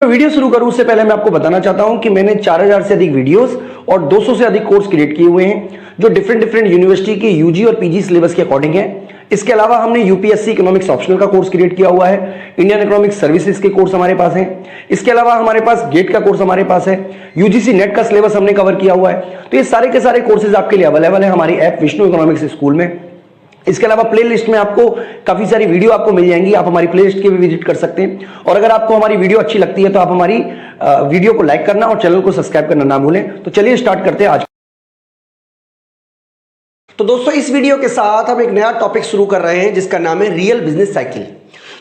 Video शुरू करूं उससे पहले मैं आपको बताना चाहता हूं कि मैंने 4000 से अधिक वीडियोस और 200 से अधिक कोर्स क्रिएट किए हुए हैं जो डिफरेंट यूनिवर्सिटी के यूजी और पीजी सिलेबस के अकॉर्डिंग है। इसके अलावा हमने यूपीएससी इकोनॉमिक्स ऑप्शनल का कोर्स क्रिएट किया हुआ है, इंडियन इकोनॉमिक्स सर्विसेज के कोर्स हमारे पास है। इसके अलावा हमारे पास गेट का कोर्स हमारे पास है, यूजीसी नेट का सिलेबस हमने कवर किया हुआ है। तो ये सारे के सारे कोर्सेज आपके लिए अवेलेबल है हमारी ऐप विष्णु इकोनॉमिक्स स्कूल में। इसके अलावा प्लेलिस्ट में आपको काफी सारी वीडियो आपको मिल जाएंगी, आप हमारी प्लेलिस्ट के भी विजिट कर सकते हैं। और अगर आपको हमारी वीडियो अच्छी लगती है तो आप हमारी वीडियो को लाइक करना और चैनल को सब्सक्राइब करना ना भूलें। तो चलिए स्टार्ट करते हैं आज। तो दोस्तों इस वीडियो के साथ हम एक नया टॉपिक शुरू कर रहे हैं जिसका नाम है रियल बिजनेस साइकिल।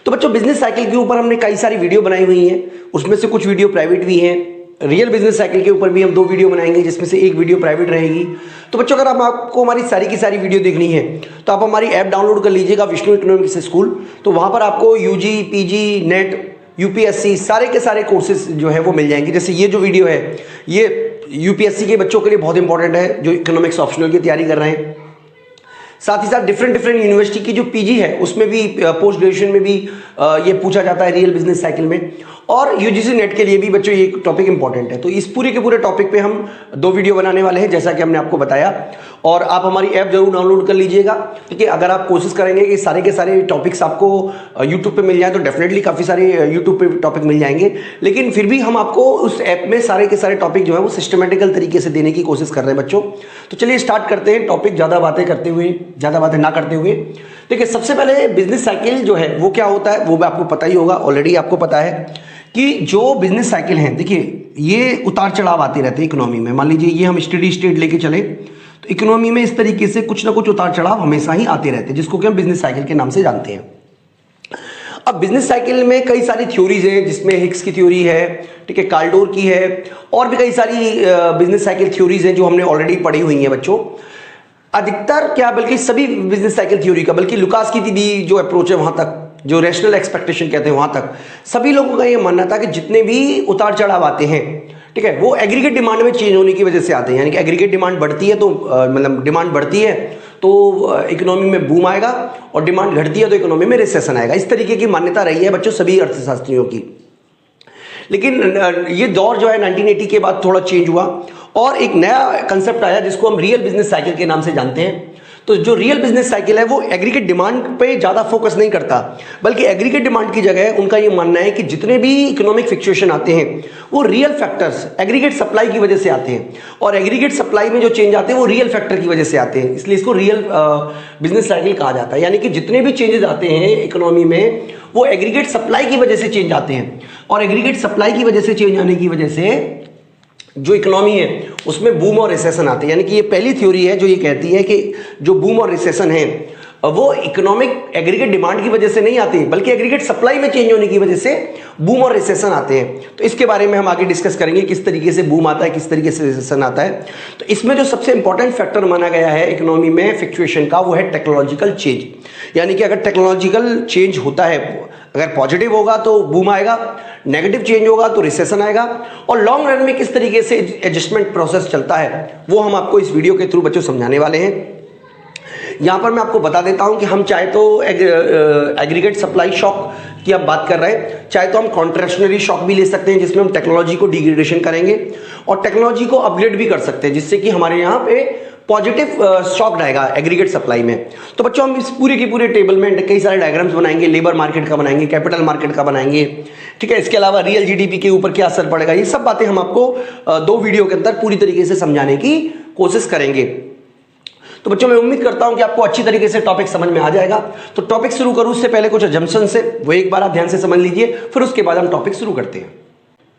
तो बच्चों बिजनेस साइकिल के ऊपर हमने कई सारी वीडियो बनाई हुई हैं, उसमें से कुछ वीडियो प्राइवेट भी हैं। रियल बिजनेस साइकिल के ऊपर भी हम 2 वीडियो बनाएंगे जिसमें से एक वीडियो प्राइवेट रहेगी। तो बच्चों अगर आपको हमारी सारी की सारी वीडियो देखनी है तो आप हमारी ऐप डाउनलोड कर लीजिएगा विष्णु इकोनॉमिक्स स्कूल। तो वहां पर आपको यूजी पीजी नेट यूपीएससी सारे के सारे कोर्सेज जो है वो मिल जाएंगे। जैसे ये जो वीडियो है ये यूपीएससी के बच्चों के लिए बहुत इंपॉर्टेंट है जो इकोनॉमिक्स ऑप्शनल की तैयारी कर रहे हैं। साथ ही साथ डिफरेंट यूनिवर्सिटी की जो पीजी है उसमें भी पोस्ट ग्रेजुएशन में भी ये पूछा जाता है रियल बिजनेस साइकिल में। और यूजीसी नेट के लिए भी बच्चों ये टॉपिक इंपॉर्टेंट है। तो इस पूरे के पूरे टॉपिक पे हम 2 वीडियो बनाने वाले हैं जैसा कि हमने आपको बताया। और आप हमारी ऐप जरूर डाउनलोड कर लीजिएगा, क्योंकि अगर आप कोशिश करेंगे कि सारे के सारे टॉपिक्स आपको यूट्यूब पे मिल जाए तो डेफिनेटली काफ़ी सारे यूट्यूब पे टॉपिक मिल जाएंगे। लेकिन फिर भी हम आपको उस ऐप में सारे के सारे टॉपिक जो है वो सिस्टमेटिकल तरीके से देने की कोशिश कर रहे हैं बच्चों। तो चलिए स्टार्ट करते हैं टॉपिक ज़्यादा बातें ना करते हुए। देखिए सबसे पहले बिजनेस साइकिल जो है वो क्या होता है वो भी आपको पता ही होगा, ऑलरेडी आपको पता है कि जो बिजनेस साइकिल है, देखिए ये उतार चढ़ाव आते रहते हैं इकोनॉमी में। मान लीजिए ये हम स्टेडी स्टेट लेके चले तो इकोनॉमी में इस तरीके से कुछ ना कुछ उतार चढ़ाव हमेशा ही आते रहते हैं जिसको कि हम बिजनेस साइकिल के नाम से जानते हैं। अब बिजनेस साइकिल में कई सारी थ्योरीज हैं जिसमें हिक्स की थ्योरी है, ठीक है, काल्डोर की है, और भी कई सारी बिजनेस साइकिल थ्योरीज हैं जो हमने ऑलरेडी पढ़ी हुई हैं बच्चों। अधिकतर क्या बल्कि सभी बिजनेस साइकिल थ्योरी का, बल्कि लुकास की भी जो अप्रोच है वहां तक, जो रैशनल एक्सपेक्टेशन कहते हैं वहां तक, सभी लोगों का ये मानना था कि जितने भी उतार चढ़ाव आते हैं, ठीक है, वो एग्रीगेट डिमांड में चेंज होने की वजह से आते हैं। यानी कि एग्रीगेट डिमांड बढ़ती है तो मतलब डिमांड बढ़ती है तो इकोनॉमी में बूम आएगा, और डिमांड घटती है तो इकोनॉमी में रिसेशन आएगा। इस तरीके की मान्यता रही है बच्चों सभी अर्थशास्त्रियों की। लेकिन ये दौर जो है 1980 के बाद थोड़ा चेंज हुआ और एक नया कंसेप्ट आया जिसको हम रियल बिजनेस साइकिल के नाम से जानते हैं। तो जो रियल बिजनेस साइकिल है वो एग्रीगेट डिमांड पे ज़्यादा फोकस नहीं करता, बल्कि एग्रीगेट डिमांड की जगह उनका ये मानना है कि जितने भी इकोनॉमिक फ्लक्चुएशन आते हैं वो रियल फैक्टर्स एग्रीगेट सप्लाई की वजह से आते हैं, और एग्रीगेट सप्लाई में जो चेंज आते हैं वो रियल फैक्टर की वजह से आते हैं। इसलिए इसको रियल बिजनेस साइकिल कहा जाता है। यानी कि जितने भी चेंजेस आते हैं इकोनॉमी में वो एग्रीगेट सप्लाई की वजह से चेंज आते हैं, और एग्रीगेट सप्लाई की वजह से चेंज आने की वजह से जो इकोनॉमी है उसमें बूम और रिसेशन आते हैं। यानी कि ये पहली थ्योरी है जो ये कहती है कि जो बूम और रिसेशन है वो इकोनॉमिक एग्रीगेट डिमांड की वजह से नहीं आती, बल्कि एग्रीगेट सप्लाई में चेंज होने की वजह से बूम और रिसेशन आते हैं। तो इसके बारे में हम आगे डिस्कस करेंगे किस तरीके से बूम आता है, किस तरीके से रिसेशन आता है। तो इसमें जो सबसे इंपॉर्टेंट फैक्टर माना गया है इकोनॉमी में फ्लक्चुएशन का वो है टेक्नोलॉजिकल चेंज। यानी कि अगर टेक्नोलॉजिकल चेंज होता है, अगर पॉजिटिव होगा तो बूम आएगा, नेगेटिव चेंज होगा तो रिसेशन आएगा, और लॉन्ग रन में किस तरीके से एडजस्टमेंट प्रोसेस चलता है वो हम आपको इस वीडियो के थ्रू बच्चों समझाने वाले हैं। यहां पर मैं आपको बता देता हूं कि हम चाहे तो एग्रीगेट सप्लाई शॉक की आप बात कर रहे हैं, चाहे तो हम कॉन्ट्रैक्शनरी शॉक भी ले सकते हैं जिसमें हम टेक्नोलॉजी को डिग्रेडेशन करेंगे और टेक्नोलॉजी को अपग्रेड भी कर सकते हैं जिससे कि हमारे यहाँ पे पॉजिटिव शॉक आएगा एग्रीगेट सप्लाई में। तो बच्चों हम इस पूरे की पूरे टेबल में कई सारे डायग्राम्स बनाएंगे, लेबर मार्केट का बनाएंगे, कैपिटल मार्केट का बनाएंगे, ठीक है। इसके अलावा रियल जीडीपी के ऊपर क्या असर पड़ेगा, ये सब बातें हम आपको 2 वीडियो के अंदर पूरी तरीके से समझाने की कोशिश करेंगे। तो बच्चों मैं उम्मीद करता हूं कि आपको अच्छी तरीके से टॉपिक समझ में आ जाएगा। तो टॉपिक शुरू करूं उससे पहले कुछ अजम्पशन से वो एक बार आप ध्यान से समझ लीजिए, फिर उसके बाद हम टॉपिक शुरू करते हैं।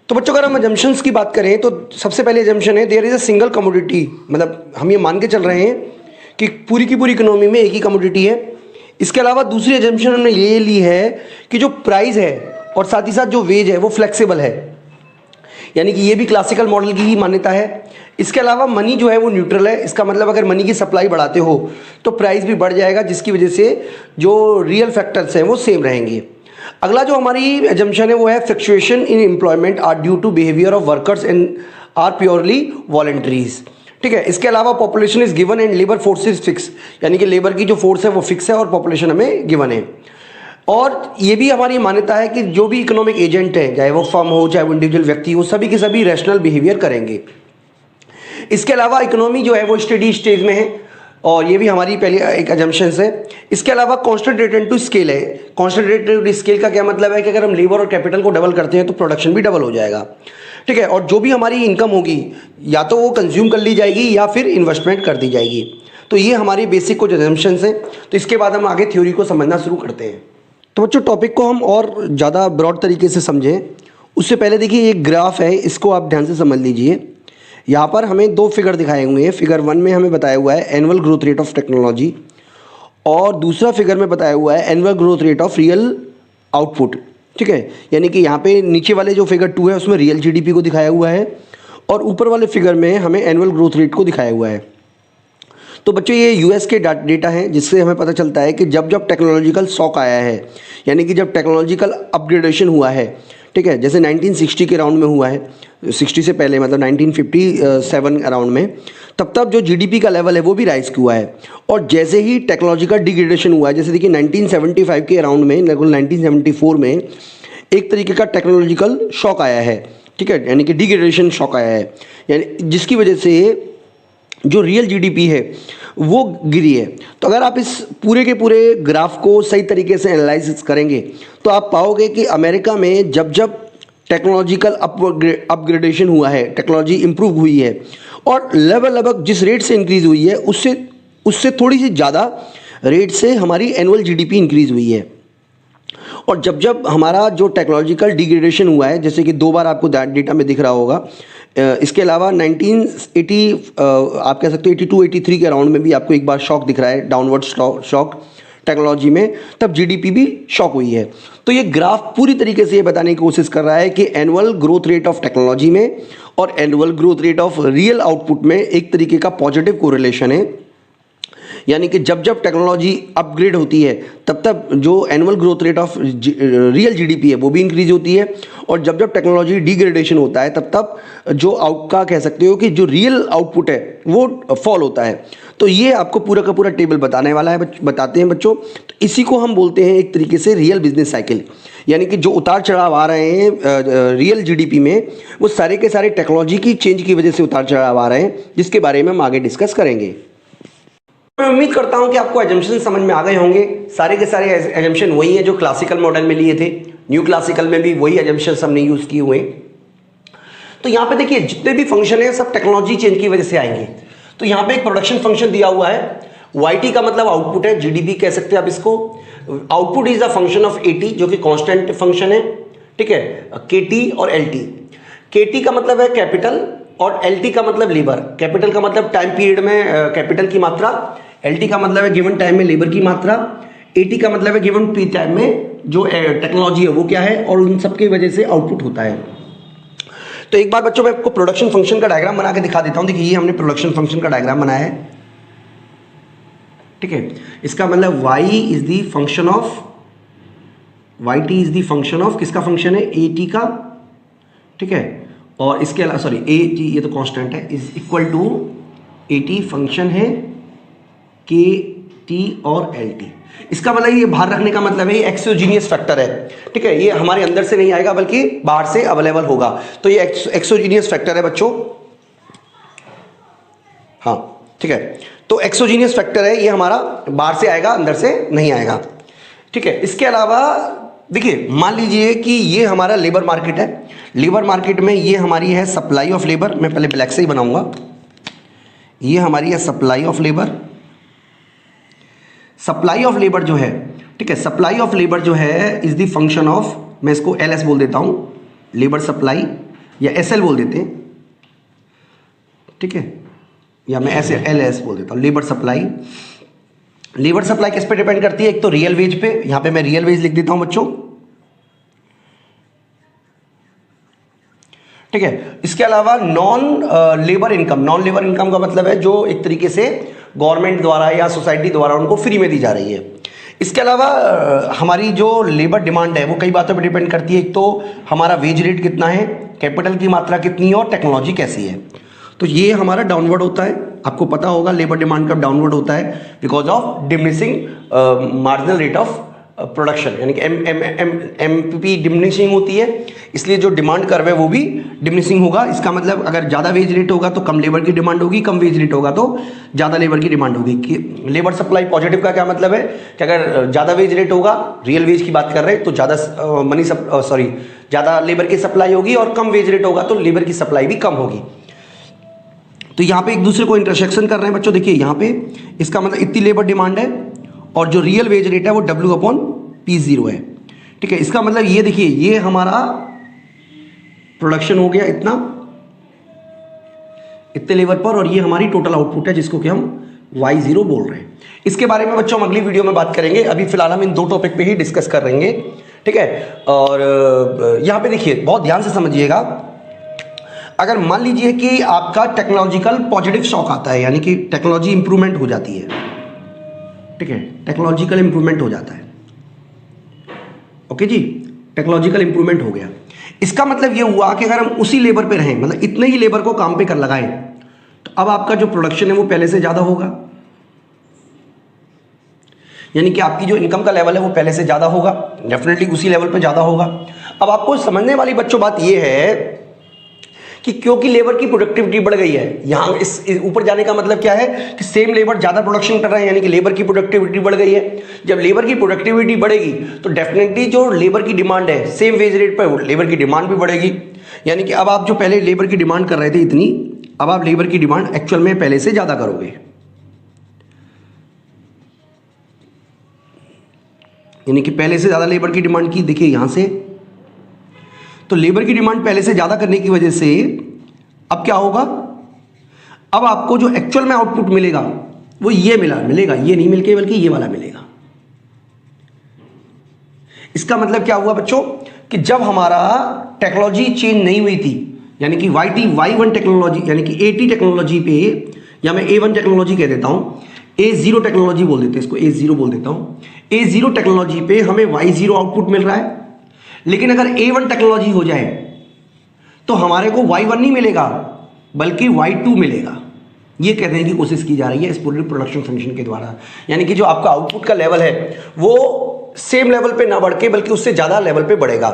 तो बच्चों अगर हम अजम्पशंस की बात करें तो सबसे पहले अजम्पशन है there is a single commodity. मतलब हम ये मान के चल रहे हैं कि पूरी की पूरी इकोनॉमी में एक ही कमोडिटी है। इसके अलावा दूसरी अजम्पशन हमने ये ली है कि जो प्राइस है और साथ ही साथ जो वेज है वो फ्लेक्सिबल है, यानी कि ये भी क्लासिकल मॉडल की ही मान्यता है। इसके अलावा मनी जो है वो न्यूट्रल है। इसका मतलब अगर मनी की सप्लाई बढ़ाते हो तो प्राइस भी बढ़ जाएगा, जिसकी वजह से जो रियल फैक्टर्स हैं वो सेम रहेंगे। अगला जो हमारी अजम्पशन है वो है fluctuation in employment are due to behaviour of workers and are purely voluntaries, ठीक है। इसके अलावा population is given and labour force is fix, यानी कि लेबर की जो फोर्स है वो फिक्स है और पॉपुलेशन हमें गिवन है। और ये भी हमारी मान्यता है कि जो भी इकोनॉमिक एजेंट है, चाहे वो फर्म हो चाहे वो इंडिविजुअल व्यक्ति हो, सभी के सभी रैशनल बिहेवियर करेंगे। इसके अलावा इकोनॉमी जो है वो स्टेडी स्टेज में है, और ये भी हमारी पहली एक अजम्पशन है। इसके अलावा कांस्टेंट रिटर्न टू स्केल है। कांस्टेंट रिटर्न टू स्केल का क्या मतलब है कि अगर हम लेबर और कैपिटल को डबल करते हैं तो प्रोडक्शन भी डबल हो जाएगा, ठीक है। और जो भी हमारी इनकम होगी या तो वो कंज्यूम कर ली जाएगी या फिर इन्वेस्टमेंट कर दी जाएगी। तो ये हमारी बेसिक कुछ अजम्पशंस हैं। तो इसके बाद हम आगे थ्योरी को समझना शुरू करते हैं। तो बच्चों, टॉपिक को हम और ज़्यादा ब्रॉड तरीके से समझें उससे पहले देखिए एक ग्राफ है, इसको आप ध्यान से समझ लीजिए। यहाँ पर हमें दो फिगर दिखाए हुए हैं। फिगर 1 में हमें बताया हुआ है annual growth rate of technology, और दूसरा फिगर में बताया हुआ है annual growth rate of real output, ठीक है। यानी कि यहाँ पे नीचे वाले जो फिगर 2 है उसमें रियल जीडीपी को दिखाया हुआ है, और ऊपर वाले फिगर में हमें एनुअल ग्रोथ रेट को दिखाया हुआ है। तो बच्चों, ये यूएस के डेटा है, जिससे हमें पता चलता है कि जब जब टेक्नोलॉजिकल शॉक आया है, यानी कि जब टेक्नोलॉजिकल अपग्रेडेशन हुआ है, ठीक है, जैसे 1960 के अराउंड में हुआ है, 60 से पहले मतलब 1957 अराउंड में, तब तब जो जीडीपी का लेवल है वो भी राइज हुआ है। और जैसे ही टेक्नोलॉजिकल डिग्रेडेशन हुआ है, जैसे देखिए 1975 के अराउंड में, लगभग 1974 में एक तरीके का टेक्नोलॉजिकल शॉक आया है, ठीक है, यानी कि डिग्रेडेशन शॉक आया है, यानी जिसकी वजह से जो रियल जीडीपी है वो गिरी है। तो अगर आप इस पूरे के पूरे ग्राफ को सही तरीके से एनालाइसिस करेंगे तो आप पाओगे कि अमेरिका में जब जब टेक्नोलॉजिकल अपग्रेडेशन हुआ है, टेक्नोलॉजी इंप्रूव हुई है, और लगभग जिस रेट से इंक्रीज़ हुई है उससे थोड़ी सी ज़्यादा रेट से हमारी एनुअल जीडीपी इंक्रीज़ हुई है। और जब जब हमारा जो टेक्नोलॉजिकल डिग्रेडेशन हुआ है, जैसे कि 2 बार आपको डेटा में दिख रहा होगा, इसके अलावा 1980 आप कह सकते हो 82-83 के अराउंड में भी आपको एक बार शॉक दिख रहा है, डाउनवर्ड शॉक टेक्नोलॉजी में, तब जीडीपी भी शॉक हुई है। तो ये ग्राफ पूरी तरीके से ये बताने की कोशिश कर रहा है कि annual growth rate of technology में और annual growth rate of real output में एक तरीके का पॉजिटिव कोरिलेशन है। यानी कि जब जब टेक्नोलॉजी अपग्रेड होती है तब तब जो annual growth rate of real GDP है वो भी इंक्रीज होती है, और जब जब टेक्नोलॉजी डिग्रेडेशन होता है तब तब जो का कह सकते हो कि जो रियल आउटपुट है वो फॉल होता है। तो ये आपको पूरा का पूरा टेबल बताने वाला है, बताते हैं बच्चों। तो इसी को हम बोलते हैं एक तरीके से रियल बिजनेस साइकिल, यानी कि जो उतार चढ़ाव आ रहे हैं रियल जीडीपी में वो सारे के सारे टेक्नोलॉजी की चेंज की वजह से उतार चढ़ाव आ रहे हैं, जिसके बारे में हम आगे डिस्कस करेंगे। मैं उम्मीद करता हूं कि आपको एजम्पशन समझ में आ गए होंगे। सारे के सारे एजम्पशन वही हैं जो क्लासिकल मॉडल में लिए थे, न्यू क्लासिकल में भी वही एजम्पशन हमने यूज किए हुए। तो यहाँ पे देखिए जितने भी फंक्शन है सब टेक्नोलॉजी चेंज की वजह से आएंगे। तो यहाँ पे एक प्रोडक्शन फंक्शन दिया हुआ है, YT का मतलब आउटपुट है, जीडीपी कह सकते हैं आप इसको। Output is the function of AT जो कि कांस्टेंट फंक्शन है, ठीक है, KT और LT। KT का मतलब है कैपिटल और LT का मतलब लेबर। कैपिटल का मतलब टाइम पीरियड में कैपिटल की मात्रा, LT का मतलब है गिवन टाइम में लेबर की मात्रा, AT का मतलब है गिवन पीरियड टाइम में जो टेक्नोलॉजी है वो क्या है, और उन सब की वजह से आउटपुट होता है। तो एक बार बच्चों मैं आपको प्रोडक्शन फंक्शन का डायग्राम बना के दिखा देता हूं। देखिए ये हमने प्रोडक्शन फंक्शन का डायग्राम बनाया है, ठीक है। इसका मतलब Y is the function of, YT is the function of किसका फंक्शन है, AT का, ठीक है। और इसके अलावा सॉरी AT ये तो कांस्टेंट है, is equal to AT function है KT और LT। इसका मतलब ये बाहर रखने का मतलब है ये एक्सोजीनियस फैक्टर है, ठीक है। ये हमारे अंदर से नहीं आएगा बल्कि बाहर से अवेलेबल होगा। तो ये एक्सोजीनियस फैक्टर है बच्चों, हाँ, ठीक है। तो एक्सोजीनियस फैक्टर है, ये हमारा बाहर से आएगा, अंदर से नहीं आएगा, ठीक है। इसके अलावा देखिए मान लीजिए कि ये हमारा लेबर मार्केट है। लेबर मार्केट में ये हमारी है सप्लाई ऑफ लेबर, मैं पहले ब्लैक से ही बनाऊंगा। ये हमारी है supply of labour. Supply of labour जो है, ठीक है, सप्लाई ऑफ लेबर जो है इज द फंक्शन ऑफ, मैं इसको LS बोल देता हूं, लेबर सप्लाई, या SL बोल देते हैं, ठीक है, या मैं ऐसे LS बोल देता हूं, लेबर सप्लाई। लेबर सप्लाई किस पे डिपेंड करती है, एक तो रियल वेज पे, यहां पे मैं रियल वेज लिख देता हूं बच्चों, ठीक है। इसके अलावा non labour income, non labour income का मतलब है जो एक तरीके से गवर्नमेंट द्वारा या सोसाइटी द्वारा उनको फ्री में दी जा रही है। इसके अलावा हमारी जो लेबर डिमांड है वो कई बातों पर डिपेंड करती है। एक तो हमारा वेज रेट कितना है, कैपिटल की मात्रा कितनी है, और टेक्नोलॉजी कैसी है। तो ये हमारा डाउनवर्ड होता है, आपको पता होगा लेबर डिमांड कब डाउनवर्ड होता है, because of diminishing marginal rate of production, यानी कि एमपीपी डिमिनिशिंग होती है, इसलिए जो डिमांड कर्व है वो भी डिमिनिशिंग होगा। इसका मतलब अगर ज़्यादा वेज रेट होगा तो कम लेबर की डिमांड होगी, कम वेज रेट होगा तो ज़्यादा लेबर की डिमांड होगी। कि लेबर सप्लाई पॉजिटिव का क्या मतलब है कि अगर ज़्यादा वेज रेट होगा, रियल वेज की बात कर रहे हैं, तो ज़्यादा ज़्यादा लेबर की सप्लाई होगी, और कम वेज रेट होगा तो लेबर की सप्लाई भी कम होगी। तो यहाँ पे एक दूसरे को इंटरसेक्शन कर रहे हैं बच्चों। देखिए यहाँ पे इसका मतलब इतनी लेबर डिमांड है और जो रियल वेज रेट है वो W/P0 है। ठीक है, इसका मतलब ये देखिए ये हमारा प्रोडक्शन हो गया इतने लेबर पर, और ये हमारी टोटल आउटपुट है जिसको कि हम Y0 बोल रहे हैं। इसके बारे में बच्चों हम अगली वीडियो में बात करेंगे। अभी फिलहाल हम इन दो टॉपिक पे ही डिस्कस कर रहेंगे। ठीक है, और यहाँ पे देखिए बहुत ध्यान से समझिएगा। अगर मान लीजिए कि आपका टेक्नोलॉजिकल पॉजिटिव शॉक आता है, यानी कि टेक्नोलॉजी इंप्रूवमेंट हो जाती है, ठीक है, टेक्नोलॉजिकल इंप्रूवमेंट हो जाता है, ओके जी, टेक्नोलॉजिकल इंप्रूवमेंट हो गया। इसका मतलब ये हुआ कि अगर हम उसी लेबर पे रहें, मतलब इतने ही लेबर को काम पे कर लगाएं, तो अब आपका जो प्रोडक्शन है वो पहले से ज़्यादा होगा, यानी कि आपकी जो इनकम का लेवल है वो पहले से ज़्यादा होगा, डेफिनेटली उसी लेवल पे ज़्यादा होगा। अब आपको समझने वाली बच्चों बात ये है कि क्योंकि लेबर की प्रोडक्टिविटी बढ़ गई है, यहाँ इस ऊपर जाने का मतलब क्या है कि सेम लेबर ज़्यादा प्रोडक्शन कर रहे हैं, यानी कि लेबर की प्रोडक्टिविटी बढ़ गई है। जब लेबर की प्रोडक्टिविटी बढ़ेगी तो डेफिनेटली जो लेबर की डिमांड है सेम वेज रेट पर, लेबर की डिमांड भी बढ़ेगी। यानी कि अब आप जो पहले लेबर की डिमांड कर रहे थे इतनी, अब आप लेबर की डिमांड एक्चुअल में पहले से ज़्यादा करोगे, यानी कि पहले से ज़्यादा लेबर की डिमांड की। देखिए यहाँ से तो लेबर की डिमांड पहले से ज़्यादा करने की वजह से अब क्या होगा, अब आपको जो एक्चुअल में आउटपुट मिलेगा वो ये मिलेगा, ये नहीं मिलके बल्कि ये वाला मिलेगा। इसका मतलब क्या हुआ बच्चों कि जब हमारा टेक्नोलॉजी चेंज नहीं हुई थी, यानी कि Y1 टेक्नोलॉजी, यानी कि AT टेक्नोलॉजी पे, या मैं A1 टेक्नोलॉजी कह देता हूं, A0 टेक्नोलॉजी बोल देते हैं इसको, A0 बोल देता हूं। A0 टेक्नोलॉजी पे हमें Y0 आउटपुट मिल रहा है, लेकिन अगर A1 टेक्नोलॉजी हो जाए तो हमारे को Y1 नहीं मिलेगा बल्कि Y2 मिलेगा। ये कहने की कोशिश की जा रही है इस पूरे प्रोडक्शन फंक्शन के द्वारा, यानी कि जो आपका आउटपुट का लेवल है वो सेम लेवल पे ना बढ़ के बल्कि उससे ज़्यादा लेवल पे बढ़ेगा।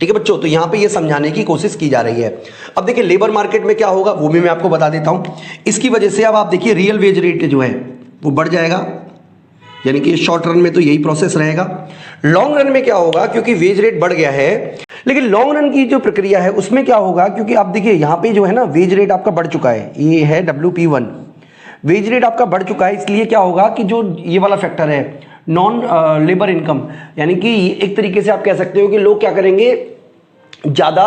ठीक है बच्चों, तो यहाँ पे ये समझाने की कोशिश की जा रही है। अब देखिए लेबर मार्केट में क्या होगा वो भी मैं आपको बता देता हूँ। इसकी वजह से अब आप देखिए रियल वेज रेट जो है वो बढ़ जाएगा, यानी कि शॉर्ट रन में तो यही प्रोसेस रहेगा। लॉन्ग रन में क्या होगा, क्योंकि वेज रेट बढ़ गया है, लेकिन लॉन्ग रन की जो प्रक्रिया है उसमें क्या होगा, क्योंकि आप देखिए यहाँ पे जो है ना वेज रेट आपका बढ़ चुका है, ये है WP1, वेज रेट आपका बढ़ चुका है। इसलिए क्या होगा कि जो ये वाला फैक्टर है नॉन लेबर इनकम, यानी कि एक तरीके से आप कह सकते हो कि लोग क्या करेंगे, ज़्यादा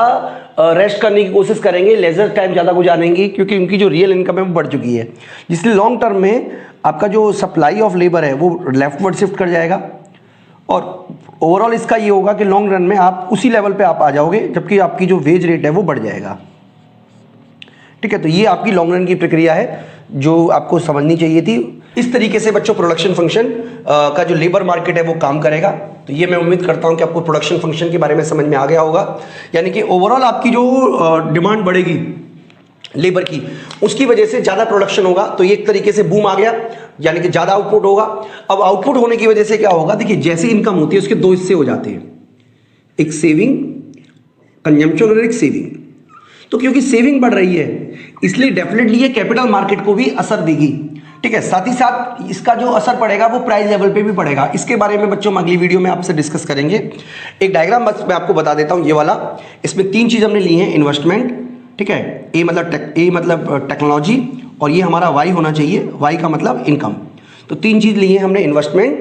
रेस्ट करने की कोशिश करेंगे, लेजर टाइम ज़्यादा गुजारेंगे, क्योंकि उनकी जो रियल इनकम है वो बढ़ चुकी है। इसलिए लॉन्ग टर्म में आपका जो सप्लाई ऑफ लेबर है वो लेफ्टवर्ड शिफ्ट कर जाएगा, और ओवरऑल इसका ये होगा कि लॉन्ग रन में आप उसी लेवल पे आप आ जाओगे, जबकि आपकी जो वेज रेट है वो बढ़ जाएगा। ठीक है, तो ये आपकी लॉन्ग रन की प्रक्रिया है जो आपको समझनी चाहिए थी। इस तरीके से बच्चों प्रोडक्शन फंक्शन का जो लेबर मार्केट है वो काम करेगा। तो ये मैं उम्मीद करता हूं कि आपको प्रोडक्शन फंक्शन के बारे में समझ में आ गया होगा, यानी कि ओवरऑल आपकी जो डिमांड बढ़ेगी लेबर की, उसकी वजह से ज़्यादा प्रोडक्शन होगा, तो ये एक तरीके से बूम आ गया, यानी कि ज़्यादा आउटपुट होगा। अब आउटपुट होने की वजह से क्या होगा, देखिए जैसे इनकम होती है उसके दो हिस्से हो जाते हैं, एक सेविंग कंजम्पशन और एक सेविंग। तो क्योंकि सेविंग बढ़ रही है इसलिए डेफिनेटली ये कैपिटल मार्केट को भी असर देगी। ठीक है, साथ ही साथ इसका जो असर पड़ेगा वो प्राइस लेवल पे भी पड़ेगा। इसके बारे में बच्चों हम अगली वीडियो में आपसे डिस्कस करेंगे। एक डायग्राम बस मैं आपको बता देता हूँ, ये वाला, इसमें तीन चीज़ हमने ली हैं, इन्वेस्टमेंट, ठीक है, ए मतलब टेक्नोलॉजी, और ये हमारा वाई होना चाहिए, वाई का मतलब इनकम। तो तीन चीज़ ली है हमने, इन्वेस्टमेंट,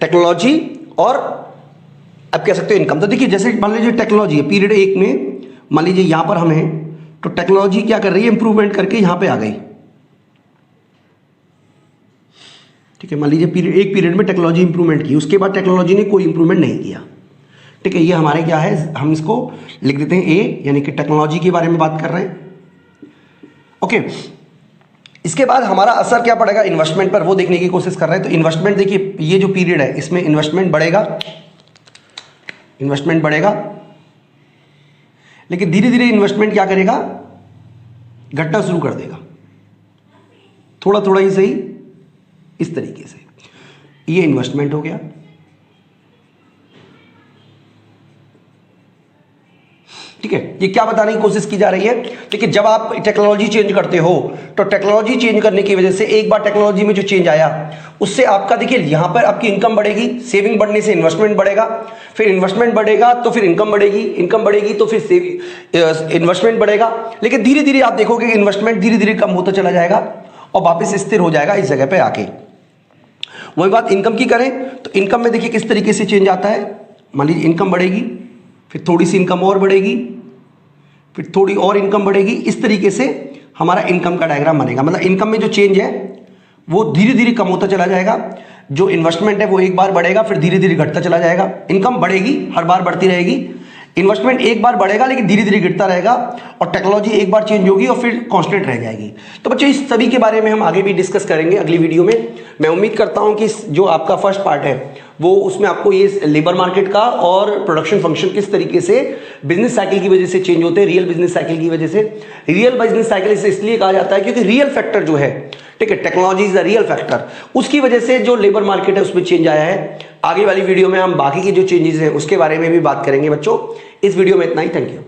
टेक्नोलॉजी और अब कह सकते हो इनकम। तो देखिए जैसे मान लीजिए टेक्नोलॉजी है, पीरियड 1 में मान लीजिए यहाँ पर हम हैं, तो टेक्नोलॉजी क्या कर रही है, इंप्रूवमेंट करके यहाँ पे आ गई। ठीक है, मान लीजिए एक पीरियड में टेक्नोलॉजी इंप्रूवमेंट की, उसके बाद टेक्नोलॉजी ने कोई इंप्रूवमेंट नहीं किया। ठीक है, ये हमारे क्या है, हम इसको लिख देते हैं ए, यानी कि टेक्नोलॉजी के बारे में बात कर रहे हैं। ओके, इसके बाद हमारा असर क्या पड़ेगा इन्वेस्टमेंट पर, वो देखने की कोशिश कर रहे हैं। तो इन्वेस्टमेंट देखिए, ये जो पीरियड है इसमें इन्वेस्टमेंट बढ़ेगा, इन्वेस्टमेंट बढ़ेगा, लेकिन धीरे धीरे इन्वेस्टमेंट क्या करेगा, घटना शुरू कर देगा, थोड़ा थोड़ा ही सही, इस तरीके से। ये इन्वेस्टमेंट हो गया। ठीक है, ये क्या बताने की कोशिश की जा रही है? देखिए, जब आप टेक्नोलॉजी चेंज करते हो तो टेक्नोलॉजी चेंज करने की वजह से एक बार टेक्नोलॉजी में जो चेंज आया उससे आपका, देखिए यहां पर आपकी इनकम बढ़ेगी, सेविंग बढ़ने से इन्वेस्टमेंट बढ़ेगा, फिर इन्वेस्टमेंट बढ़ेगा तो फिर इनकम बढ़ेगी, इनकम बढ़ेगी तो फिर इन्वेस्टमेंट बढ़ेगा। लेकिन धीरे धीरे आप देखोगे कि इन्वेस्टमेंट धीरे धीरे कम होता चला जाएगा और वापस स्थिर हो जाएगा इस जगह पे आके। वही बात इनकम की करें तो इनकम में देखिए किस तरीके से चेंज आता है। मान लीजिए इनकम बढ़ेगी, फिर थोड़ी सी इनकम और बढ़ेगी, फिर थोड़ी और इनकम बढ़ेगी, इस तरीके से हमारा इनकम का डायग्राम बनेगा। मतलब इनकम में जो चेंज है वो धीरे धीरे कम होता चला जाएगा, जो इन्वेस्टमेंट है वो एक बार बढ़ेगा फिर धीरे धीरे घटता चला जाएगा। इनकम बढ़ेगी, हर बार बढ़ती रहेगी, इन्वेस्टमेंट एक बार बढ़ेगा लेकिन धीरे धीरे गिरता रहेगा, और टेक्नोलॉजी एक बार चेंज होगी और फिर कांस्टेंट रह जाएगी। तो बच्चों इस सभी के बारे में हम आगे भी डिस्कस करेंगे अगली वीडियो में। मैं उम्मीद करता हूं कि जो आपका फर्स्ट पार्ट है वो उसमें आपको ये लेबर मार्केट का और प्रोडक्शन फंक्शन किस तरीके से बिजनेस साइकिल की वजह से चेंज होते हैं, रियल बिजनेस साइकिल की वजह से। रियल बिजनेस साइकिल इसे इसलिए कहा जाता है क्योंकि रियल फैक्टर जो है, ठीक है, technology is the real factor, उसकी वजह से जो लेबर मार्केट है उसमें चेंज आया है। आगे वाली वीडियो में हम बाकी की जो चेंजेस हैं उसके बारे में भी बात करेंगे बच्चों। इस वीडियो में इतना ही, थैंक यू।